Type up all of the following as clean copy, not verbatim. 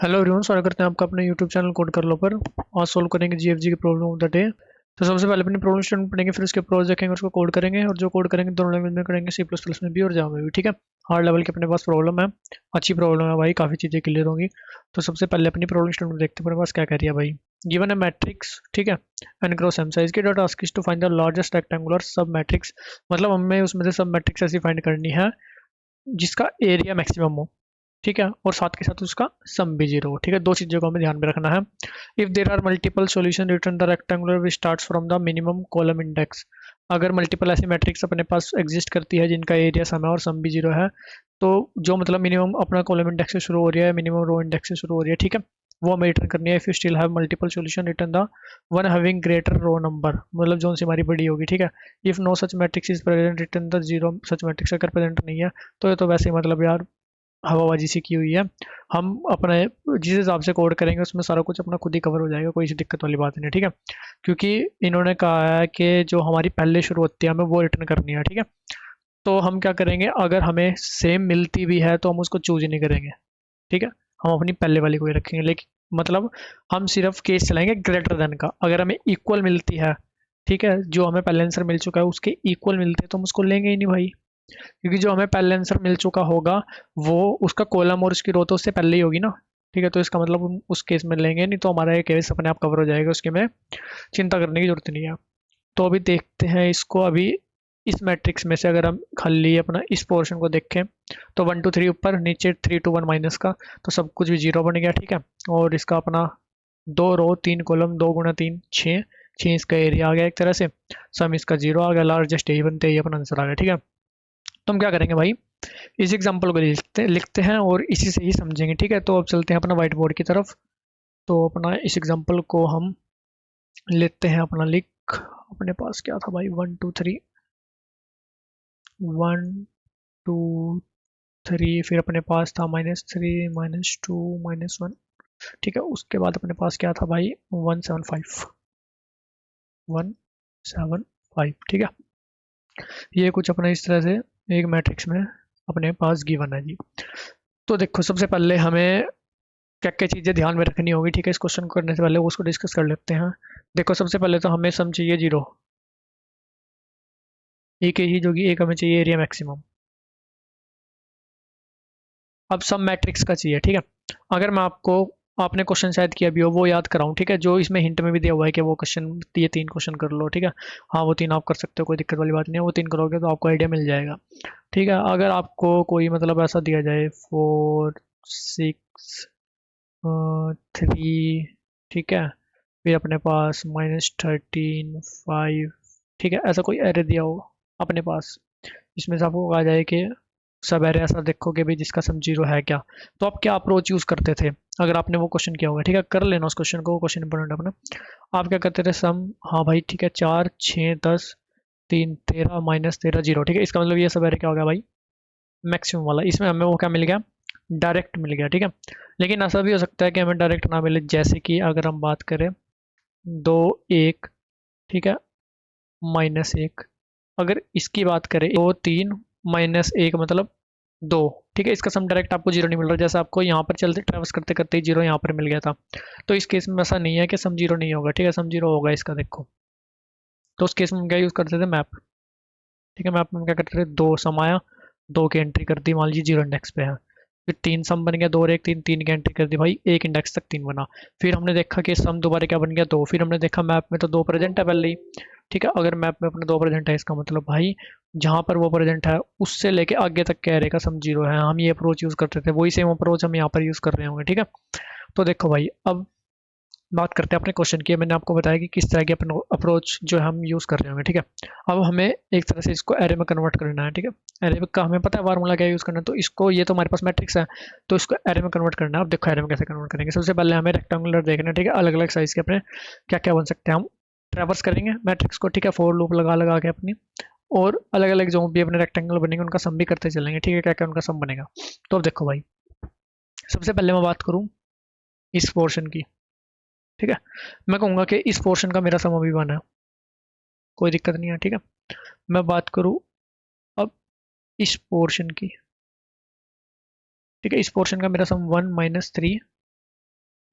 Hello everyone, स्वागत करते हैं आपका अपने यूट्यूब चैनल कोड कर लो पर। आज सोल्व करेंगे जीएफजी की प्रॉब्लम ऑफ द डे। तो सबसे पहले अपनी प्रॉब्लम स्टेटमेंट पढ़ेंगे, फिर उसके अप्रोच देखेंगे, उसको कोड करेंगे। और जो कोड करेंगे दोनों लैंग्वेज में करेंगे, सी प्लस प्लस में भी और जावा में भी। ठीक है, हार्ड लेवल की अपने पास प्रॉब्लम है, अच्छी प्रॉब्लम है भाई, काफ़ी चीज़ें क्लियर होंगी। तो सबसे पहले अपनी प्रॉब्लम स्टेटमेंट देखते हैं अपने पास क्या कह रही है भाई। गिवन है मैट्रिक्स, ठीक है, एन क्रॉस एम साइज की, the task is to find the largest rectangular submatrix. मतलब हमें उसमें से सब मैट्रिक्स ऐसी फाइंड करनी है जिसका एरिया मैक्सिमम हो, ठीक है, और साथ के साथ उसका सम भी जीरो हो। ठीक है, दो चीज़ों को हमें ध्यान में रखना है। If there are multiple solution return the rectangular which starts from the minimum column index. अगर मल्टीपल ऐसी मैट्रिक्स अपने पास एग्जिस्ट करती है जिनका एरिया सम है और सम भी जीरो है, तो जो मतलब मिनिमम अपना कॉलम इंडेक्स से शुरू हो रही है, मिनिमम रो इंडेक्स से शुरू हो रही है, ठीक है, वो हमें रिटर्न करनी है। If you still have multiple solution return the one having greater row number, मतलब जो सी हमारी बड़ी होगी। ठीक है, if no such matrix is present return the zero such matrix. अगर प्रेजेंट नहीं है तो ये तो वैसे ही मतलब यार हवाबाजी सी की हुई है। हम अपने जिस हिसाब से कोड करेंगे उसमें सारा कुछ अपना खुद ही कवर हो जाएगा, कोई सी दिक्कत वाली बात नहीं है। ठीक है, क्योंकि इन्होंने कहा है कि जो हमारी पहले शुरू होती है हमें वो रिटर्न करनी है। ठीक है, तो हम क्या करेंगे, अगर हमें सेम मिलती भी है तो हम उसको चूज ही नहीं करेंगे। ठीक है, हम अपनी पहले वाली को ही रखेंगे, लेकिन मतलब हम सिर्फ केस चलाएंगे ग्रेटर देन का। अगर हमें इक्वल मिलती है, ठीक है, जो हमें पहले आंसर मिल चुका है उसके इक्वल मिलते हैं तो हम उसको लेंगे ही नहीं भाई, क्योंकि जो हमें पहले आंसर मिल चुका होगा वो उसका कॉलम और उसकी रो तो उससे पहले ही होगी ना। ठीक है, तो इसका मतलब हम उस केस में लेंगे नहीं, तो हमारा ये केस अपने आप कवर हो जाएगा, उसके में चिंता करने की जरूरत नहीं है। तो अभी देखते हैं इसको। अभी इस मैट्रिक्स में से अगर हम खाली अपना इस पोर्शन को देखें तो 1 2 3 ऊपर, नीचे 3 2 1 माइनस का, तो सब कुछ भी जीरो बन गया। ठीक है, और इसका अपना दो रो तीन कॉलम, 2 गुणा 3 6, 6 इसका एरिया आ गया एक तरह से, सम इसका जीरो आ गया, लार्जेस्ट यही बनते ही अपना आंसर आ गया। ठीक है, तो हम क्या करेंगे भाई, इस एग्जाम्पल को लिखते हैं और इसी से ही समझेंगे। ठीक है, तो अब चलते हैं अपना व्हाइट बोर्ड की तरफ। तो अपना इस एग्जाम्पल को हम लेते हैं अपना लिख। अपने पास क्या था भाई, 1 2 3, 1 2 3, फिर अपने पास था -3 -2 -1। ठीक है, उसके बाद अपने पास क्या था भाई, 1 7 5, 1 7 5। ठीक है, ये कुछ अपना इस तरह से एक मैट्रिक्स में अपने पास गिवन है जी। तो देखो सबसे पहले हमें क्या क्या चीज़ें ध्यान में रखनी होगी। ठीक है, इस क्वेश्चन को करने से पहले उसको डिस्कस कर लेते हैं। देखो सबसे पहले तो हमें सम चाहिए जीरो, एक ही चीज होगी, एक हमें चाहिए एरिया मैक्सिमम। अब सम मैट्रिक्स का चाहिए। ठीक है, अगर मैं आपको, आपने क्वेश्चन शायद किया भी हो वो याद कराऊं, ठीक है, जो इसमें हिंट में भी दिया हुआ है कि वो क्वेश्चन, ये 3 क्वेश्चन कर लो। ठीक है, हाँ वो 3 आप कर सकते हो, कोई दिक्कत वाली बात नहीं है, वो 3 करोगे तो आपको आइडिया मिल जाएगा। ठीक है, अगर आपको कोई मतलब ऐसा दिया जाए 4 6 3, ठीक है, फिर अपने पास -13 5, ठीक है, ऐसा कोई एरे दिया हो अपने पास, इसमें से आपको कहा जाए कि सब एरे ऐसा देखो कि भाई जिसका सम जीरो है क्या, तो आप क्या अप्रोच यूज करते थे अगर आपने वो क्वेश्चन किया होगा। ठीक है, कर लेना उस क्वेश्चन को, वो क्वेश्चन इंपॉर्टेंट है अपना। आप क्या करते थे, सम, हाँ भाई ठीक है, 4 6 10 3 13 -13 जीरो। ठीक है, इसका मतलब ये सब एरे क्या हो गया भाई, मैक्सिमम वाला। इसमें हमें वो क्या मिल गया, डायरेक्ट मिल गया। ठीक है, लेकिन ऐसा भी हो सकता है कि हमें डायरेक्ट ना मिले, जैसे कि अगर हम बात करें 2 1, ठीक है, -1। अगर इसकी बात करें 2 3 -1 मतलब 2। ठीक है, इसका सम डायरेक्ट आपको जीरो नहीं मिल रहा, जैसे आपको यहाँ पर चलते ट्रेवल्स करते करते ही जीरो यहाँ पर मिल गया था। तो इस केस में ऐसा नहीं है कि सम जीरो नहीं होगा। ठीक है, सम जीरो होगा इसका, देखो। तो उस केस में हम क्या यूज़ करते थे, मैप। ठीक है, मैप में हम क्या करते थे, दो सम आया, दो की एंट्री कर दी, मान लीजिए जीरो इंडेक्स पे है। फिर 3 सम बन गया, 2 और 1 3, 3 की एंट्री कर दी भाई, एक इंडेक्स तक 3 बना। फिर हमने देखा कि सम दोबारा क्या बन गया, 2। फिर हमने देखा मैप में तो 2 प्रेजेंट है पहले ही। ठीक है, अगर मैप में अपने 2 प्रेजेंट है, इसका मतलब भाई जहाँ पर वो प्रेजेंट है उससे लेके आगे तक कह रहेगा सम जीरो है। हम ये अप्रोच यूज़ करते थे, वही सेम अप्रोच हम यहाँ पर यूज़ कर रहे होंगे। ठीक है, तो देखो भाई, अब बात करते हैं अपने क्वेश्चन की। मैंने आपको बताया कि किस तरह की अपन अप्रोच जो है हम यूज़ कर रहे होंगे। ठीक है, अब हमें एक तरह से इसको एरे में कन्वर्ट करना है। ठीक है, एरे का हमें पता है फार्मूला क्या यूज़ करना है, तो इसको, ये तो हमारे पास मैट्रिक्स है, तो इसको एरे में कन्वर्ट करना है। अब देखो एरे में कैसे कन्वर्ट करेंगे। सबसे पहले हमें रेक्टेंगुलर देखना है। ठीक है, अलग अलग साइज़ के अपने क्या क्या बन सकते हैं, हम ट्रेवर्स करेंगे मैट्रिक्स को। ठीक है, फोर लूप लगा लगा के अपनी, और अलग अलग जो भी अपने रेक्टेंगल बनेंगे उनका सम भी करते चलेंगे। ठीक है, क्या क्या उनका सम बनेगा। तो अब देखो भाई, सबसे पहले मैं बात करूँ इस पोर्शन की। ठीक है, मैं कहूँगा कि इस पोर्शन का मेरा सम अभी 1 है, कोई दिक्कत नहीं है। ठीक है, मैं बात करूँ अब इस पोर्शन की। ठीक है, इस पोर्शन का मेरा सम 1 -3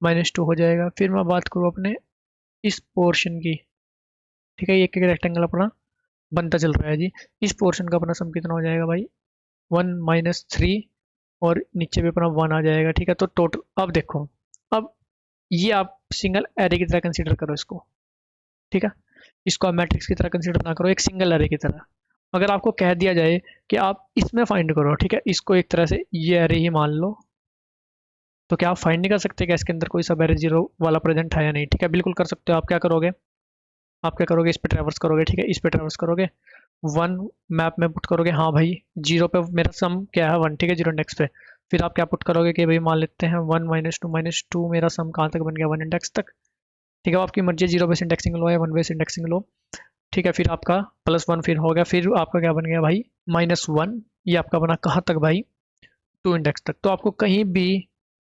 -2 हो जाएगा। फिर मैं बात करूँ अपने इस पोर्शन की, ठीक है, ये एक रेक्टेंगल अपना बनता चल रहा है जी। इस पोर्शन का अपना सम कितना हो जाएगा भाई, 1 - 3 और नीचे भी अपना 1 आ जाएगा, ठीक है। तो टोटल अब देखो, अब ये आप सिंगल एरे की तरह कंसीडर करो इसको, ठीक है। इसको आप मैट्रिक्स की तरह कंसीडर ना करो, एक सिंगल एरे की तरह। अगर आपको कह दिया जाए कि आप इसमें फाइंड करो, ठीक है, इसको एक तरह से ये एरे ही मान लो, तो क्या आप फाइंड नहीं कर सकते कि इसके अंदर कोई सब एरे जीरो वाला प्रेजेंट है या नहीं? ठीक है, बिल्कुल कर सकते हो। आप क्या करोगे, आप क्या करोगे, इस पे ट्रैवर्स करोगे, ठीक है, इस पे ट्रैवर्स करोगे, 1 मैप में पुट करोगे, हाँ भाई जीरो पे मेरा सम क्या है 1, ठीक है, जीरो इंडेक्स पे। फिर आप क्या पुट करोगे कि भाई मान लेते हैं 1 - 2 मेरा सम कहाँ तक बन गया, 1 इंडेक्स तक, ठीक है। आपकी मर्जी, जीरो बेस इंडेक्सिंग लो या 1 बेस इंडेक्सिंग लो, ठीक है। फिर आपका +1 फिर हो गया, फिर आपका क्या बन गया भाई -1, ये आपका बना कहाँ तक भाई, 2 इंडेक्स तक। तो आपको कहीं भी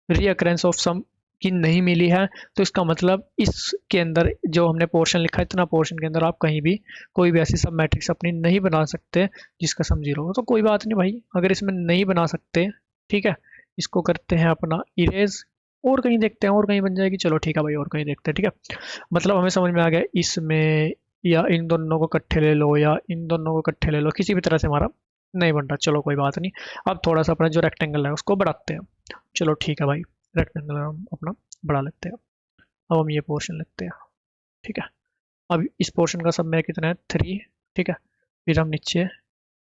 रीअकरेंस ऑफ सम की नहीं मिली है, तो इसका मतलब इसके अंदर जो हमने पोर्शन लिखा है, इतना पोर्शन के अंदर आप कहीं भी कोई भी ऐसी सब मैट्रिक्स अपनी नहीं बना सकते जिसका सम जीरो हो। तो कोई बात नहीं भाई, अगर इसमें नहीं बना सकते, ठीक है, इसको करते हैं अपना इरेज, और कहीं देखते हैं और कहीं बन जाएगी। चलो ठीक है भाई, और कहीं देखते हैं, ठीक है। मतलब हमें समझ में आ गया इसमें, या इन दोनों को इकट्ठे ले लो, या इन दोनों को इकट्ठे ले लो, किसी भी तरह से हमारा नहीं बन रहा। चलो कोई बात नहीं, अब थोड़ा सा अपना जो रेक्टेंगल है उसको बढ़ाते हैं। चलो ठीक है भाई, रेक्टेंगल हम अपना बढ़ा लेते हैं। अब हम ये पोर्शन लेते हैं, ठीक है। अब इस पोर्शन का सब मेरा कितना है 3, ठीक है। फिर हम नीचे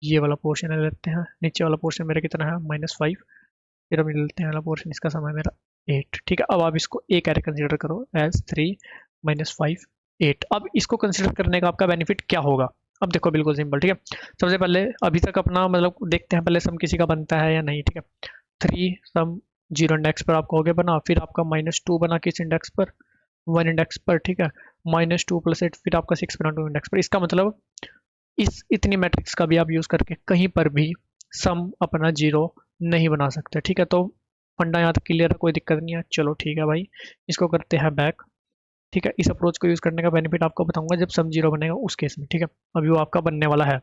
ये वाला पोर्शन ले लेते हैं, नीचे वाला पोर्शन मेरा कितना है -5। फिर हम ले लेते हैं वाला पोर्शन, इसका समय मेरा 8, ठीक है। अब आप इसको एक एरे कंसिडर करो एज 3 - 5 8। अब इसको कंसिडर करने का आपका बेनिफिट क्या होगा, अब देखो बिल्कुल सिंपल, ठीक है। सबसे पहले अभी तक अपना मतलब देखते हैं पहले सम किसी का बनता है या नहीं, ठीक है। 3 सम 0 इंडेक्स पर आपका हो गया बना, फिर आपका -2 बना किस इंडेक्स पर, 1 इंडेक्स पर, ठीक है। -2 + 8 फिर आपका 6 बना 2 इंडेक्स पर। इसका मतलब इस इतनी मैट्रिक्स का भी आप यूज़ करके कहीं पर भी सम अपना जीरो नहीं बना सकते, ठीक है। तो फंडा यहाँ तक क्लियर है, कोई दिक्कत नहीं है। चलो ठीक है भाई, इसको करते हैं बैक, ठीक है। इस अप्रोच को यूज़ करने का बेनिफिट आपको बताऊंगा जब सम जीरो बनेगा उस केस में, ठीक है। अभी वो आपका बनने वाला है।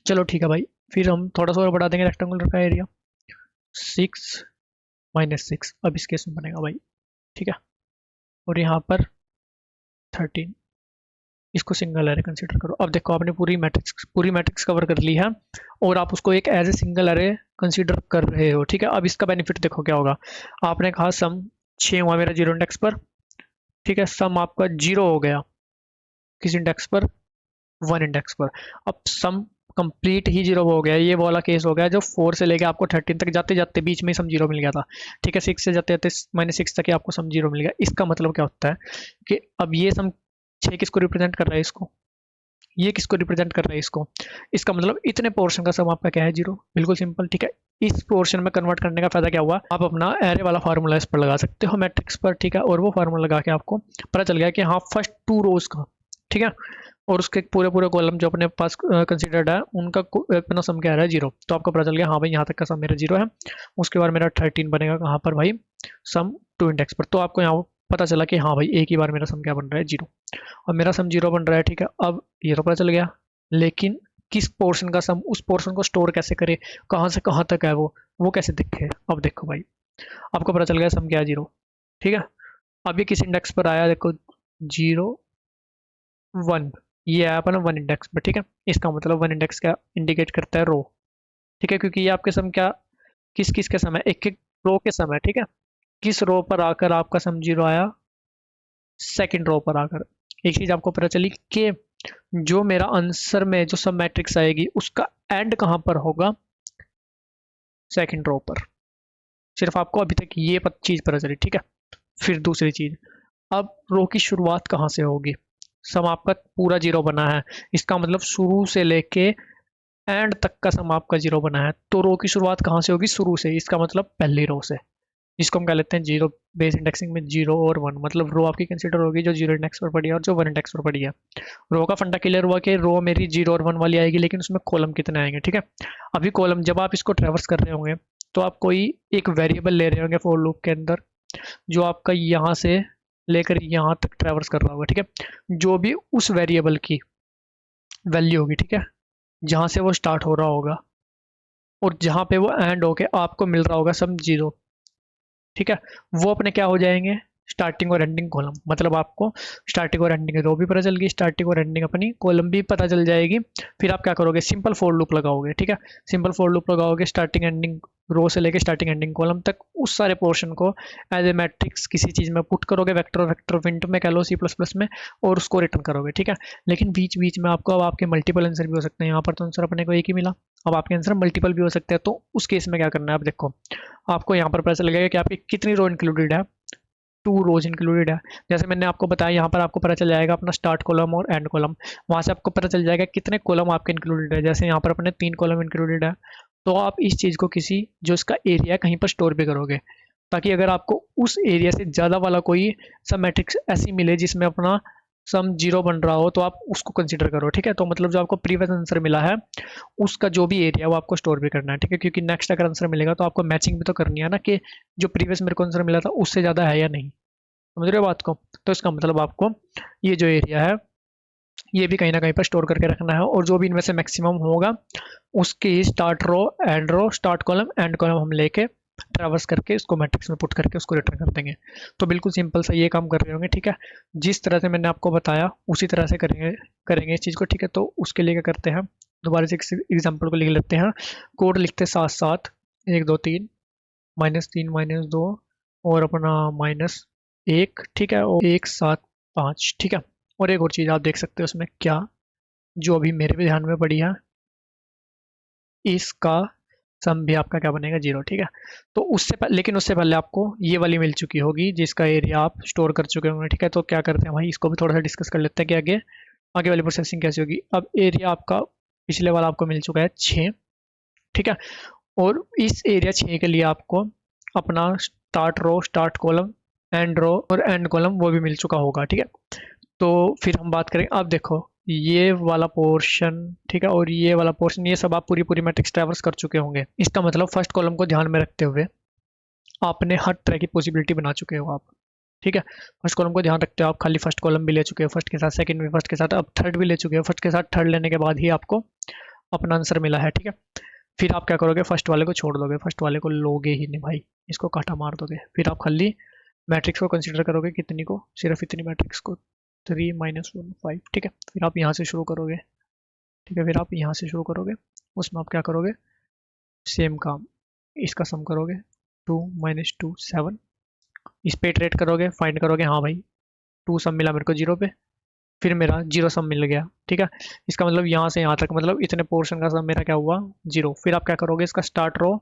चलो ठीक है भाई, फिर हम थोड़ा सा और बढ़ा देंगे रेक्टेंगुलर का एरिया, 6 - 6 अब इस केस में बनेगा भाई, ठीक है। और यहाँ पर 13, इसको सिंगल एरे कंसिडर करो। अब देखो आपने पूरी मैट्रिक्स कवर कर ली है, और आप उसको एक as a single array consider कर रहे हो, ठीक है। अब इसका बेनिफिट देखो क्या होगा, आपने कहा सम 6 हुआ मेरा 0 इंडेक्स पर, ठीक है। सम आपका 0 हो गया किस इंडेक्स पर, 1 इंडेक्स पर। अब सम कंप्लीट ही जीरो हो गया, ये वाला केस हो गया जो 4 से लेके आपको 13 तक जाते जाते बीच में सम जीरो मिल गया था, ठीक है। 6 से जाते जाते -6 तक ही आपको सम जीरो मिल गया। इसका मतलब क्या होता है कि अब ये सम 6 किसको रिप्रेजेंट कर रहा है, इसको, ये किसको रिप्रेजेंट कर रहा है, इसको। इसका मतलब इतने पोर्शन का सम आपका क्या है, जीरो, बिल्कुल सिंपल, ठीक है। इस पोर्शन में कन्वर्ट करने का फायदा क्या हुआ, आप अपना एरे वाला फार्मूला इस पर लगा सकते हो मैट्रिक्स पर, ठीक है। और वो फार्मूला लगा के आपको पता चल गया कि हाँ फर्स्ट 2 रोज का, ठीक है, और उसके पूरे पूरे कॉलम जो अपने पास कंसिडर्ड है उनका अपना सम क्या आ रहा है, जीरो। तो आपको पता चल गया हाँ भाई यहाँ तक का सम मेरा जीरो है। उसके बाद मेरा 13 बनेगा कहाँ पर भाई, सम 2 इंडेक्स पर। तो आपको यहाँ पता चला कि हाँ भाई एक ही बार मेरा सम क्या बन रहा है, जीरो। और मेरा सम जीरो बन रहा है, ठीक है। अब ये तो पता चल गया, लेकिन किस पोर्शन का सम, उस पोर्शन को स्टोर कैसे करे, कहाँ से कहाँ तक है वो कैसे दिखे। अब देखो भाई, आपको पता चल गया सम क्या है, जीरो, ठीक है। अब ये किस इंडेक्स पर आया, देखो 0 1, ये आया अपना 1 इंडेक्स पर, ठीक है। इसका मतलब 1 इंडेक्स क्या इंडिकेट करता है, रो, ठीक है, क्योंकि ये आपके सम क्या किस किस के समय, एक एक रो के समय, ठीक है। किस रो पर आकर आपका सम जीरो आया, सेकंड रो पर आकर। एक चीज आपको पता चली कि जो मेरा आंसर में जो सब मैट्रिक्स आएगी उसका एंड कहां पर होगा, सेकंड रो पर। सिर्फ आपको अभी तक ये चीज पता चली, ठीक है। फिर दूसरी चीज, अब रो की शुरुआत कहां से होगी, सम आपका पूरा जीरो बना है, इसका मतलब शुरू से लेके एंड तक का सम आपका जीरो बना है, तो रो की शुरुआत कहां से होगी, शुरू से, इसका मतलब पहली रो से, जिसको हम कह लेते हैं जीरो बेस इंडेक्सिंग में 0 और 1। मतलब रो आपकी कंसिडर होगी जो 0 इंडेक्स पर पड़ी है और जो 1 इंडेक्स पर पड़ी है। रो का फंडा क्लियर हुआ कि रो मेरी 0 और 1 वाली आएगी, लेकिन उसमें कॉलम कितने आएंगे, ठीक है। अभी कॉलम जब आप इसको ट्रेवर्स कर रहे होंगे तो आप कोई एक वेरिएबल ले रहे होंगे फॉर लूप के अंदर, जो आपका यहाँ से लेकर यहाँ तक ट्रेवर्स कर रहा होगा, ठीक है। जो भी उस वेरिएबल की वैल्यू होगी, ठीक है, जहाँ से वो स्टार्ट हो रहा होगा और जहाँ पे वो एंड होके आपको मिल रहा होगा सम जीरो, ठीक है, वो अपने क्या हो जाएंगे, स्टार्टिंग और एंडिंग कॉलम। मतलब आपको स्टार्टिंग और एंडिंग रो भी पता चल गई, स्टार्टिंग और एंडिंग अपनी कॉलम भी पता चल जाएगी। फिर आप क्या करोगे, सिंपल फॉर लूप लगाओगे। ठीक है, सिंपल फॉर लूप लगाओगे स्टार्टिंग एंडिंग रो से लेके स्टार्टिंग एंडिंग कॉलम तक, उस सारे पोर्शन को एज ए मैट्रिक्स किसी चीज़ में पुट करोगे, वेक्टर वेक्टर विंट में कह लो C++ में, और उसको रिटर्न करोगे। ठीक है, लेकिन बीच बीच में आपको अब आपके मल्टीपल आंसर भी हो सकते हैं। यहाँ पर तो आंसर अपने को एक ही मिला, अब आपके आंसर मल्टीपल भी हो सकते हैं। तो उस केस में क्या करना है, आप देखो, आपको यहाँ पर पता चलेगा कि आपकी कितनी रो इंक्लूडेड है, 2 रोज इंक्लूडेड है। जैसे मैंने आपको बताया, यहाँ पर आपको पता चल जाएगा अपना स्टार्ट कॉलम और एंड कॉलम, वहाँ से आपको पता चल जाएगा कितने कॉलम आपके इंक्लूडेड है। जैसे यहाँ पर अपने 3 कॉलम इंक्लूडेड है, तो आप इस चीज़ को किसी जो इसका एरिया कहीं पर स्टोर भी करोगे, ताकि अगर आपको उस एरिया से ज़्यादा वाला कोई सब मैट्रिक्स ऐसी मिले जिसमें अपना सम 0 बन रहा हो, तो आप उसको कंसिडर करो। ठीक है, तो मतलब जो आपको प्रीवियस आंसर मिला है उसका जो भी एरिया वो आपको स्टोर भी करना है। ठीक है, क्योंकि नेक्स्ट अगर आंसर मिलेगा तो आपको मैचिंग भी तो करनी है ना, कि जो प्रीवियस मेरे को आंसर मिला था उससे ज़्यादा है या नहीं। समझ रहे हो बात को? तो इसका मतलब आपको ये जो एरिया है ये भी कहीं ना कहीं पर स्टोर करके रखना है, और जो भी इनमें से मैक्सिमम होगा उसकी start row start column end column हम लेके ट्रैवर्स करके इसको मैट्रिक्स में पुट करके उसको रिटर्न कर देंगे। तो बिल्कुल सिंपल सा ये काम कर रहे होंगे। ठीक है, जिस तरह से मैंने आपको बताया उसी तरह से करेंगे करेंगे इस चीज़ को। ठीक है, तो उसके लिए क्या करते हैं, दोबारा से एग्जाम्पल को लिख लेते हैं। कोड लिखते साथ साथ 1 2 3 -3 -2 और अपना -1। ठीक है, और 1 7 5। ठीक है, और एक और चीज़ आप देख सकते हो उसमें क्या, जो अभी मेरे भी ध्यान में पड़ी है, इसका सम भी आपका क्या बनेगा, 0। ठीक है, तो लेकिन उससे पहले आपको ये वाली मिल चुकी होगी जिसका एरिया आप स्टोर कर चुके होंगे। ठीक है, तो क्या करते हैं भाई, इसको भी थोड़ा सा डिस्कस कर लेते हैं कि आगे आगे वाली प्रोसेसिंग कैसी होगी। अब एरिया आपका पिछले वाला आपको मिल चुका है 6। ठीक है, और इस एरिया 6 के लिए आपको अपना start row start column end row और एंड कॉलम वो भी मिल चुका होगा। ठीक है, तो फिर हम बात करें, अब देखो ये वाला पोर्शन, ठीक है, और ये वाला पोर्शन, ये सब आप पूरी पूरी मैट्रिक्स ट्रैवर्स कर चुके होंगे। इसका मतलब फर्स्ट कॉलम को ध्यान में रखते हुए आपने हर तरह की पॉसिबिलिटी बना चुके हो आप। ठीक है, फर्स्ट कॉलम को ध्यान रखते हो आप, खाली फर्स्ट कॉलम भी ले चुके हो फर्स्ट के साथ, सेकंड भी फर्स्ट के साथ, अब थर्ड भी ले चुके हो फर्स्ट के साथ। थर्ड लेने के बाद ही आपको अपना आंसर मिला है। ठीक है, फिर आप क्या करोगे, फर्स्ट वाले को छोड़ दोगे, फर्स्ट वाले को लोगे ही नहीं भाई, इसको काटा मार दोगे। फिर आप खाली मैट्रिक्स को कंसिडर करोगे, कितनी को, सिर्फ इतनी मैट्रिक्स को, 3 -1 5। ठीक है, फिर आप यहाँ से शुरू करोगे। ठीक है, फिर आप यहाँ से शुरू करोगे, उसमें आप क्या करोगे, सेम काम, इसका सम करोगे, 2 -2 7। इस पे इटरेट करोगे, फाइंड करोगे, हाँ भाई 2 सम मिला मेरे को 0 पे, फिर मेरा 0 सम मिल गया। ठीक है, इसका मतलब यहाँ से यहाँ तक, मतलब इतने पोर्शन का सम मेरा क्या हुआ, 0। फिर आप क्या करोगे, इसका स्टार्ट रो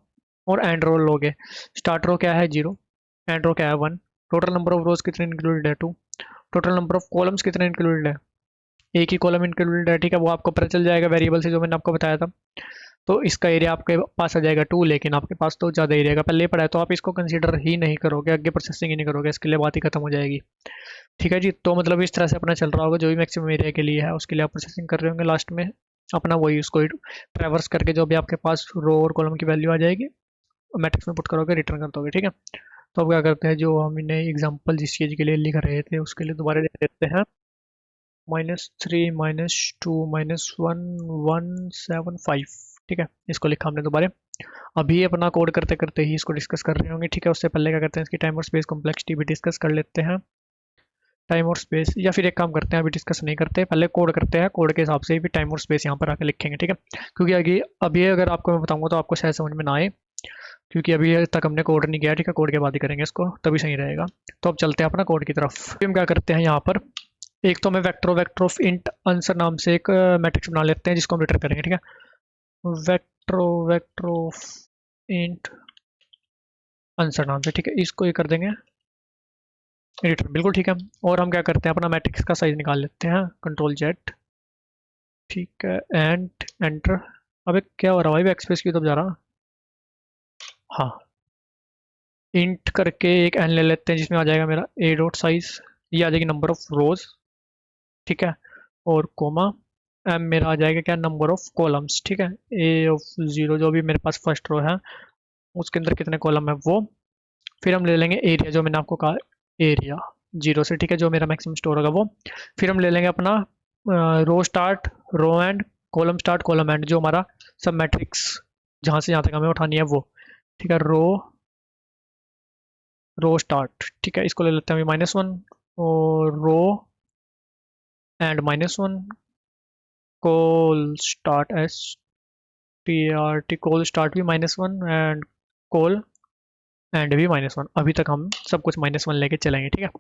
और एंड रो लोगे। स्टार्ट रो क्या है, 0, एंड रो क्या है, 1। टोटल नंबर ऑफ रोज कितने इंक्लूडेड है, 2। टोटल नंबर ऑफ कॉलम्स कितने इंक्लूडेड है, एक ही कॉलम इंक्लूडेड है। ठीक है, वो आपको पता चल जाएगा वेरिएबल से, जो मैंने आपको बताया था। तो इसका एरिया आपके पास आ जाएगा 2, लेकिन आपके पास तो ज़्यादा एरिया का पहले ही पड़ा है, तो आप इसको कंसीडर ही नहीं करोगे, आगे प्रोसेसिंग ही नहीं करोगे, इसके लिए बात ही खत्म हो जाएगी। ठीक है जी, तो मतलब इस तरह से अपना चल रहा होगा, जो भी मैक्सिमम एरिया के लिए है उसके लिए आप प्रोसेसिंग कर रहे होंगे, लास्ट में अपना वही उसको ट्रैवर्स करके जो भी आपके पास रो और कॉलम की वैल्यू आ जाएगी मैट्रिक्स में पुट करोगे, रिटर्न कर दोगे। ठीक है, तो अब क्या करते हैं, जो हमने एग्जाम्पल जिस चीज़ के लिए लिख रहे थे उसके लिए दोबारा देख लेते हैं। -3 -2 -1 1 7 5। ठीक है, इसको लिखा हमने दोबारा। अभी अपना कोड करते करते ही इसको डिस्कस कर रहे होंगे। ठीक है, उससे पहले क्या करते हैं, इसकी टाइम और स्पेस कॉम्प्लेक्सिटी भी डिस्कस कर लेते हैं। टाइम और स्पेस, या फिर एक काम करते हैं, अभी डिस्कस नहीं करते, पहले कोड करते हैं, कोड के हिसाब से भी टाइम और स्पेस यहाँ पर आके लिखेंगे। ठीक है, क्योंकि आगे अभी अगर आपको मैं बताऊंगा तो आपको शायद समझ में ना आए, क्योंकि अभी तक हमने कोड नहीं किया। ठीक है, कोड के बाद ही करेंगे इसको, तभी सही रहेगा। तो अब चलते हैं अपना कोड की तरफ। हम क्या करते हैं यहाँ पर, एक तो हमें वेक्टर ऑफ इंट आंसर नाम से एक मैट्रिक्स बना लेते हैं जिसको हम रिटर्न करेंगे। ठीक है, वेक्टर ऑफ इंट आंसर नाम से, ठीक है, इसको ये कर देंगे रिटर्न, बिल्कुल ठीक है। और हम क्या करते हैं, अपना मैट्रिक्स का साइज निकाल लेते हैं, Ctrl+Z। ठीक है, एंड एंटर। अबे क्या हो रहा है भाई, बैकस्पेस की तरफ जा रहा। हाँ, इंट करके एक एन ले लेते हैं जिसमें आ जाएगा मेरा ए डॉट साइज, ये आ जाएगी नंबर ऑफ रोज। ठीक है, और कोमा एम मेरा आ जाएगा क्या, नंबर ऑफ कॉलम्स। ठीक है, ए ऑफ 0 जो भी मेरे पास फर्स्ट रो है उसके अंदर कितने कॉलम है वो। फिर हम ले लेंगे एरिया, जो मैंने आपको कहा एरिया 0 से। ठीक है, जो मेरा मैक्सिमम स्टोर होगा वो। फिर हम ले लेंगे अपना row start row end column start column end, जो हमारा सब मैट्रिक्स जहाँ से जहाँ तक हमें उठानी है वो। ठीक है, रो रो स्टार्ट, ठीक है, इसको ले लेते हैं अभी -1 और row end -1 col start S T R T, col start भी -1 एंड कोल एंड भी -1। अभी तक हम सब कुछ -1 लेके चलेंगे, ठीक है।